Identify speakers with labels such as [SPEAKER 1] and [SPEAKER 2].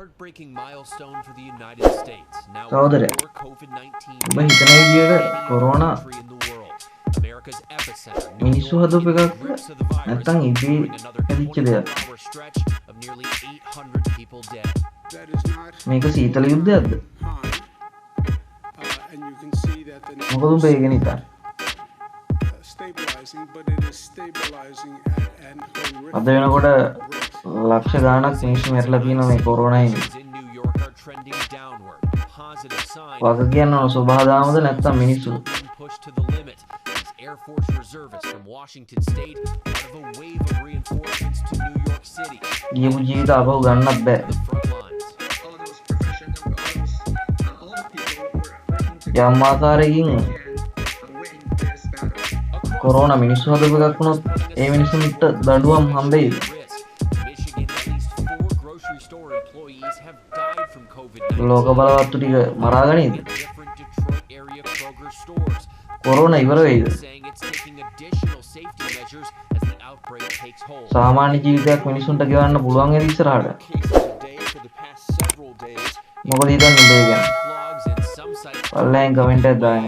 [SPEAKER 1] heartbreaking milestone for the United States. Now
[SPEAKER 2] සහෝදරය
[SPEAKER 1] more COVID-19
[SPEAKER 2] ඔබ හිතන විදියට corona
[SPEAKER 1] country in the world. America's epicenter, New
[SPEAKER 2] මිනිස්සු
[SPEAKER 1] York,
[SPEAKER 2] හදපු
[SPEAKER 1] in the
[SPEAKER 2] එකක්ද
[SPEAKER 1] grips of the virus,
[SPEAKER 2] නැත්නම් ඉබේ
[SPEAKER 1] during another
[SPEAKER 2] හැදිච්ච දෙයක්
[SPEAKER 1] 24-hour stretch of nearly 800 people dead.
[SPEAKER 3] That is not
[SPEAKER 2] මේක සීතල යුද්ධයක්ද
[SPEAKER 3] high, and you can see that the
[SPEAKER 2] මොකද උඹ ඒක
[SPEAKER 3] numbers
[SPEAKER 2] නිකන්
[SPEAKER 3] stabilizing, but it is stabilizing at an
[SPEAKER 2] අද
[SPEAKER 3] horrific
[SPEAKER 2] වෙනකොට
[SPEAKER 3] rate.
[SPEAKER 2] ලක්ෂ ගාණක් මිනිස්සු මැරලා තියෙනවා මේ කොරෝනාවෙන්
[SPEAKER 1] Cases in New York are trending downward, a positive sign.
[SPEAKER 2] වග කියන්න ඕන සබහාදාමද නැත්නම් මිනිස්සු
[SPEAKER 1] Being pushed to the limit. As Air Force reservists from Washington State, part of a wave of reinforcements to New York City.
[SPEAKER 2] ගියපු ජීවිත ආපහු ගන්නත් බෑ
[SPEAKER 1] The front lines.
[SPEAKER 4] all those professionals, all the people who are working together
[SPEAKER 2] යම් ආකාරයකින්
[SPEAKER 4] and winning this battle.
[SPEAKER 2] Corona මිනිස්සු හදපු එකක් වුණොත් ඒ මිනිස්සුන්ට දඬුවම් හම්බෙයිද
[SPEAKER 1] Michigan, at least 4 grocery store employees have died from COVID-19.
[SPEAKER 2] ලෝක බලවත්තු ටික මරා ගනීද
[SPEAKER 1] Different Detroit area Kroger stores
[SPEAKER 2] corona ඉවර වෙයිද
[SPEAKER 1] saying it's taking additional safety measures as the outbreak takes hold.
[SPEAKER 2] සාමාන්‍ය ජීවිතයක් මිනිසුන්ට ගෙවන්න පුළුවන් වෙද ඉස්සරහට
[SPEAKER 1] Cases a day for the past several days.
[SPEAKER 2] මොකද හිතන්නේ උඹ ඒ ගැන
[SPEAKER 1] Blogs and some sites
[SPEAKER 2] පල්ලෙන් කමෙන්ට් එකක් දාන්න